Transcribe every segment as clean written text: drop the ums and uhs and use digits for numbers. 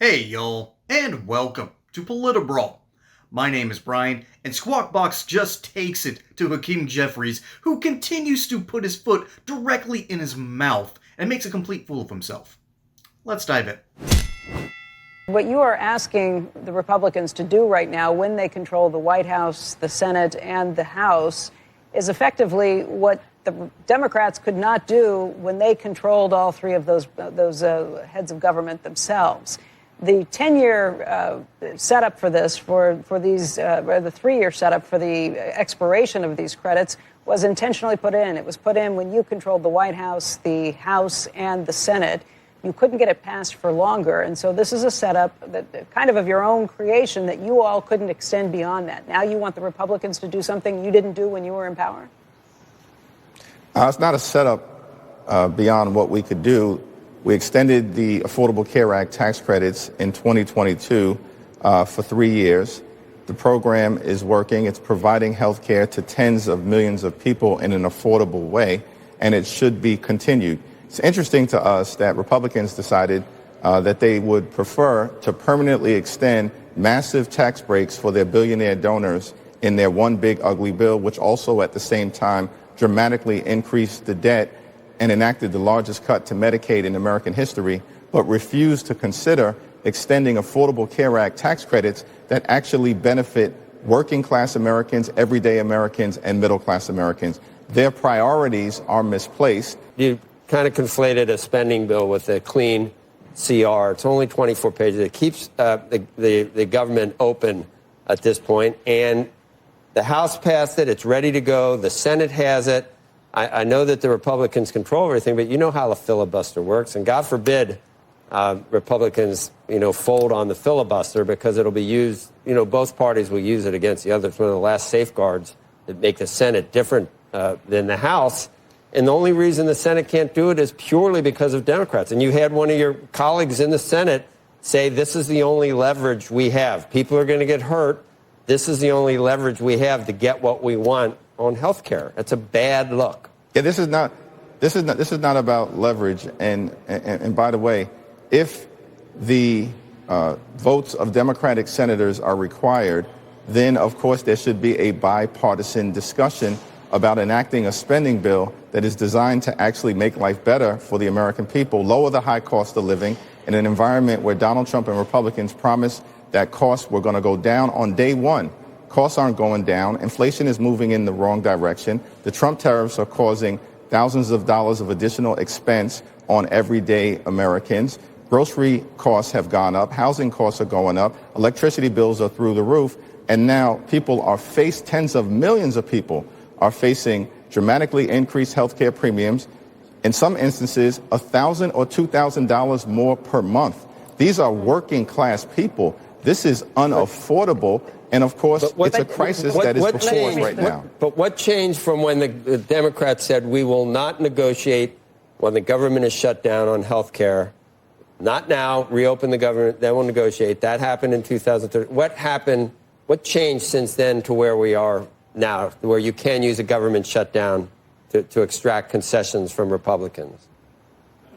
Hey y'all, and welcome to Politibrawl. My name is Brian, and Squawkbox just takes it to Hakeem Jeffries, who continues to put his foot directly in his mouth and makes a complete fool of himself. Let's dive in. What you are asking the Republicans to do right now when they control the White House, the Senate, and the House is effectively what the Democrats could not do when they controlled all three of those heads of government themselves. The 10-year setup for this, for these, or the 3-year setup for the expiration of these credits was intentionally put in. It was put in when you controlled the White House, and the Senate. You couldn't get it passed for longer. And so this is a setup that kind of your own creation that you all couldn't extend beyond that. Now you want the Republicans to do something you didn't do when you were in power? It's not a setup beyond what we could do. We extended the Affordable Care Act tax credits in 2022 for 3 years. The program is working. It's providing health care to tens of millions of people in an affordable way, and it should be continued. It's interesting to us that Republicans decided that they would prefer to permanently extend massive tax breaks for their billionaire donors in their one big ugly bill, which also at the same time dramatically increased the debt and enacted the largest cut to Medicaid in American history, but refused to consider extending Affordable Care Act tax credits that actually benefit working class Americans, everyday Americans, and middle class Americans. Their priorities are misplaced. You kind of conflated a spending bill with a clean CR. It's only 24 pages. It keeps the government open at this point. And the House passed it. It's ready to go. The Senate has it. I know that the Republicans control everything, but you know how the filibuster works. And God forbid Republicans, fold on the filibuster, because it'll be used, both parties will use it against the other. It's one of the last safeguards that make the Senate different than the House. And the only reason the Senate can't do it is purely because of Democrats. And you had one of your colleagues in the Senate say, this is the only leverage we have. People are going to get hurt. This is the only leverage we have to get what we want on health care. That's a bad look. Yeah, this is not about leverage. And by the way, if the votes of Democratic senators are required, then of course there should be a bipartisan discussion about enacting a spending bill that is designed to actually make life better for the American people, lower the high cost of living in an environment where Donald Trump and Republicans promised that costs were going to go down on day one. Costs aren't going down. Inflation is moving in the wrong direction. The Trump tariffs are causing thousands of dollars of additional expense on everyday Americans. Grocery costs have gone up. Housing costs are going up. Electricity bills are through the roof. And now tens of millions of people are facing dramatically increased health care premiums, in some instances $1,000 or $2,000 more per month. These are working class people. This is unaffordable. And of course, it's a crisis that is before us right now. But what changed from when the Democrats said we will not negotiate when the government is shut down on health care? Not now, reopen the government, then we'll negotiate. That happened in 2013. What happened? What changed since then to where we are now, where you can use a government shutdown to extract concessions from Republicans?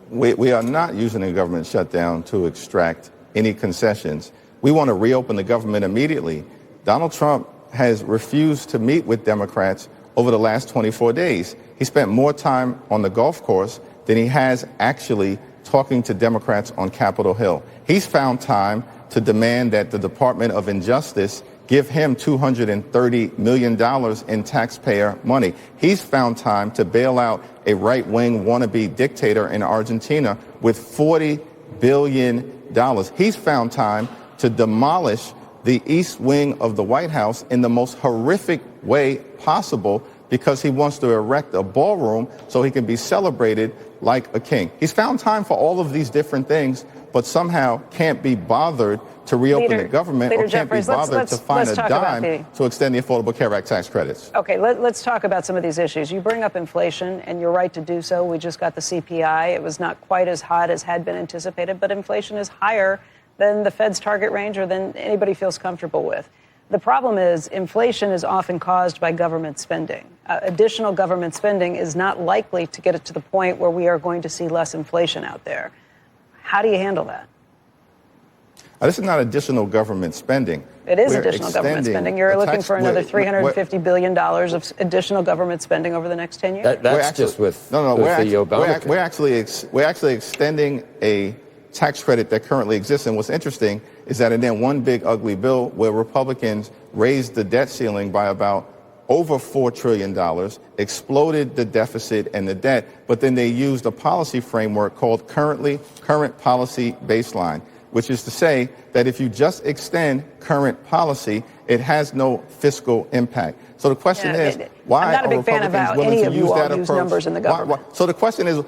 We are not using a government shutdown to extract any concessions. We want to reopen the government immediately. Donald Trump has refused to meet with Democrats over the last 24 days. He spent more time on the golf course than he has actually talking to Democrats on Capitol Hill. He's found time to demand that the Department of Injustice give him $230 million in taxpayer money. He's found time to bail out a right-wing wannabe dictator in Argentina with $40 billion. He's found time to demolish the East Wing of the White House in the most horrific way possible because he wants to erect a ballroom so he can be celebrated like a king. He's found time for all of these different things, but somehow can't be bothered to reopen the government or can't be bothered to find a dime to extend the Affordable Care Act tax credits. Okay, let's talk about some of these issues. You bring up inflation, and you're right to do so. We just got the CPI. It was not quite as hot as had been anticipated, but inflation is higher than the Fed's target range or than anybody feels comfortable with. The problem is inflation is often caused by government spending. Additional government spending is not likely to get it to the point where we are going to see less inflation out there. How do you handle that? This is not additional government spending. It is additional government spending. You're looking for another $350 billion of additional government spending over the next 10 years? That's just with the Obama. We're actually extending a tax credit that currently exists. And what's interesting is that in that one big ugly bill where Republicans raised the debt ceiling by about over $4 trillion, exploded the deficit and the debt, but then they used a policy framework called current policy baseline, which is to say that if you just extend current policy, it has no fiscal impact. So the question is, why I'm not a big fan of how any of you all use numbers in the government. So the question is,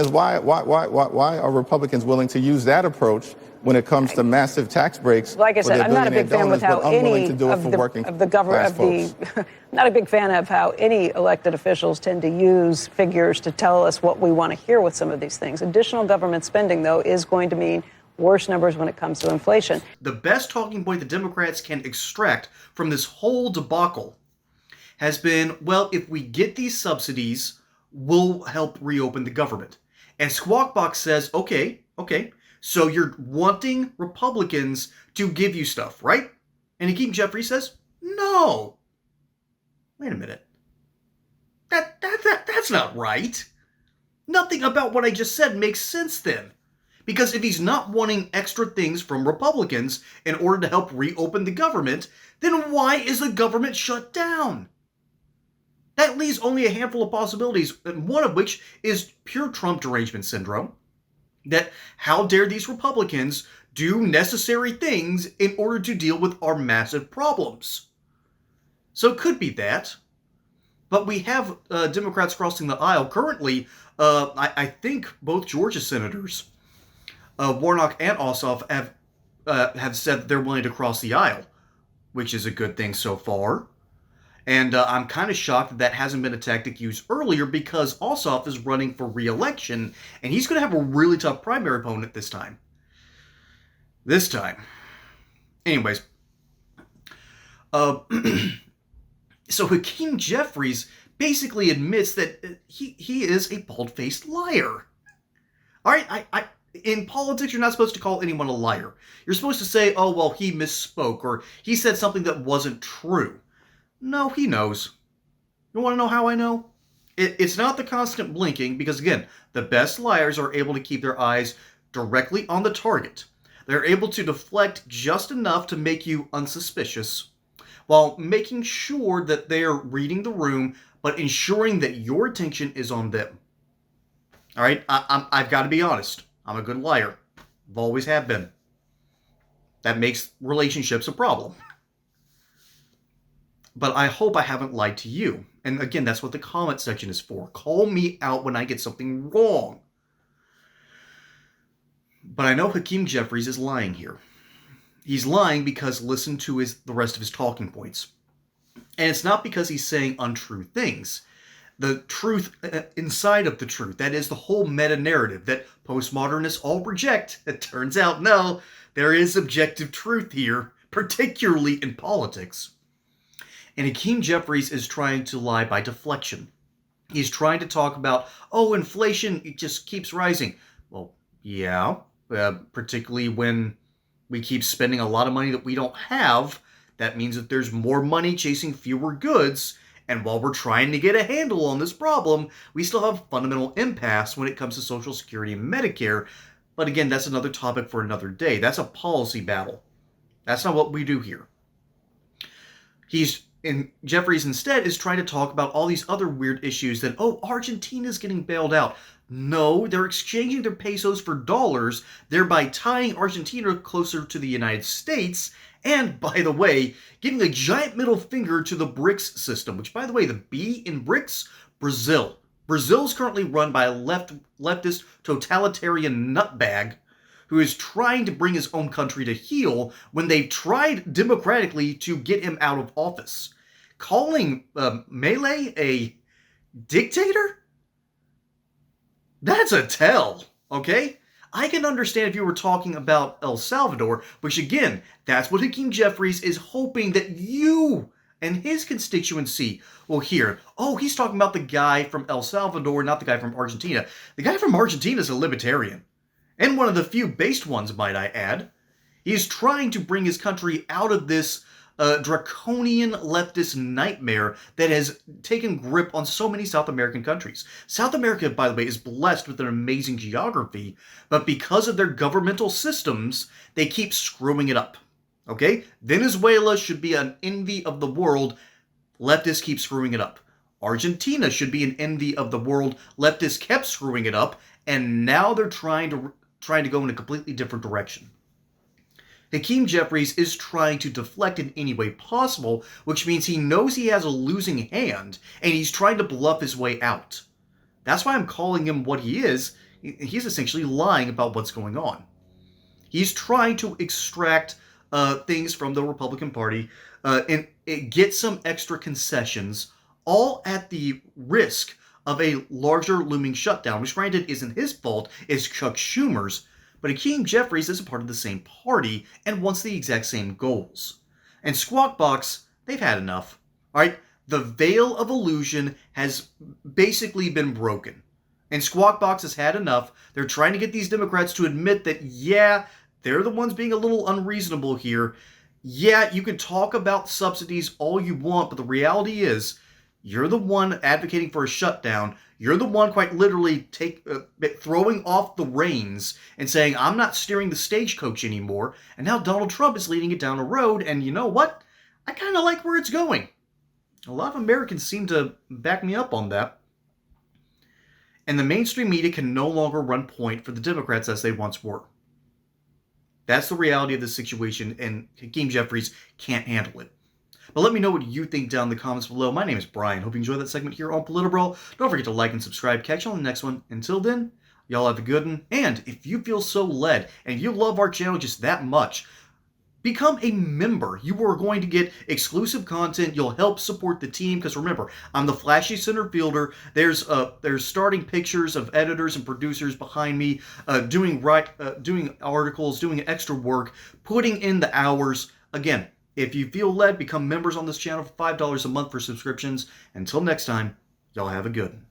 why are Republicans willing to use that approach when it comes to massive tax breaks? Like I said, I'm not a big fan with how any of the government, I'm not a big fan of how any elected officials tend to use figures to tell us what we want to hear with some of these things. Additional government spending, though, is going to mean worse numbers when it comes to inflation. The best talking point the Democrats can extract from this whole debacle has been, well, if we get these subsidies, we'll help reopen the government. And Squawk Box says, okay, so you're wanting Republicans to give you stuff, right? And Hakeem Jeffries says, no. Wait a minute. That's not right. Nothing about what I just said makes sense then. Because if he's not wanting extra things from Republicans in order to help reopen the government, then why is the government shut down? That leaves only a handful of possibilities, and one of which is pure Trump derangement syndrome. That how dare these Republicans do necessary things in order to deal with our massive problems? So it could be that. But we have Democrats crossing the aisle. Currently, I think both Georgia senators, Warnock and Ossoff, have said that they're willing to cross the aisle, which is a good thing so far. And I'm kind of shocked that hasn't been a tactic used earlier because Ossoff is running for re-election, and he's going to have a really tough primary opponent this time. Anyways. So Hakeem Jeffries basically admits that he is a bald-faced liar. All right, in politics, you're not supposed to call anyone a liar. You're supposed to say, oh, well, he misspoke, or he said something that wasn't true. No, he knows. You want to know how I know? It's not the constant blinking, because again, the best liars are able to keep their eyes directly on the target. They're able to deflect just enough to make you unsuspicious, while making sure that they're reading the room, but ensuring that your attention is on them. All right, I've got to be honest. I'm a good liar. I've always have been. That makes relationships a problem. But I hope I haven't lied to you. And again, that's what the comment section is for. Call me out when I get something wrong. But I know Hakeem Jeffries is lying here. He's lying because listen to the rest of his talking points. And it's not because he's saying untrue things. The truth inside of the truth, that is the whole meta-narrative that postmodernists all reject. It turns out, no, there is objective truth here, particularly in politics. And Hakeem Jeffries is trying to lie by deflection. He's trying to talk about, oh, inflation, it just keeps rising. Well, yeah, particularly when we keep spending a lot of money that we don't have. That means that there's more money chasing fewer goods. And while we're trying to get a handle on this problem, we still have a fundamental impasse when it comes to Social Security and Medicare. But again, that's another topic for another day. That's a policy battle. That's not what we do here. Jeffries instead is trying to talk about all these other weird issues that, oh, Argentina's getting bailed out. No, they're exchanging their pesos for dollars, thereby tying Argentina closer to the United States. And, by the way, giving a giant middle finger to the BRICS system, which, by the way, the B in BRICS, Brazil. Brazil is currently run by a leftist totalitarian nutbag who is trying to bring his own country to heel when they've tried democratically to get him out of office. Calling Milei a dictator? That's a tell, okay? I can understand if you were talking about El Salvador, which again, that's what Hakeem Jeffries is hoping that you and his constituency will hear. Oh, he's talking about the guy from El Salvador, not the guy from Argentina. The guy from Argentina is a libertarian. And one of the few based ones, might I add. He's trying to bring his country out of this draconian leftist nightmare that has taken grip on so many South American countries. South America, by the way, is blessed with an amazing geography, but because of their governmental systems, they keep screwing it up. Okay? Venezuela should be an envy of the world. Leftists keep screwing it up. Argentina should be an envy of the world. Leftists kept screwing it up, and now they're trying to go in a completely different direction. Hakeem Jeffries is trying to deflect in any way possible, which means he knows he has a losing hand, and he's trying to bluff his way out. That's why I'm calling him what he is. He's essentially lying about what's going on. He's trying to extract things from the Republican Party and get some extra concessions, all at the risk of a larger looming shutdown, which granted isn't his fault, it's Chuck Schumer's. But Hakeem Jeffries is a part of the same party and wants the exact same goals. And Squawk Box, they've had enough. Alright? The veil of illusion has basically been broken. And Squawk Box has had enough. They're trying to get these Democrats to admit that, yeah, they're the ones being a little unreasonable here. Yeah, you can talk about subsidies all you want, but the reality is, you're the one advocating for a shutdown. You're the one quite literally throwing off the reins and saying, I'm not steering the stagecoach anymore. And now Donald Trump is leading it down a road. And you know what? I kind of like where it's going. A lot of Americans seem to back me up on that. And the mainstream media can no longer run point for the Democrats as they once were. That's the reality of the situation, and Hakeem Jeffries can't handle it. But let me know what you think down in the comments below. My name is Brian. Hope you enjoyed that segment here on Politibrawl. Don't forget to like and subscribe. Catch you on the next one. Until then, y'all have a good one. And if you feel so led and you love our channel just that much, become a member. You are going to get exclusive content. You'll help support the team because remember, I'm the flashy center fielder. There's starting pictures of editors and producers behind me doing articles, doing extra work, putting in the hours. Again, if you feel led, become members on this channel for $5 a month for subscriptions. Until next time, y'all have a good one.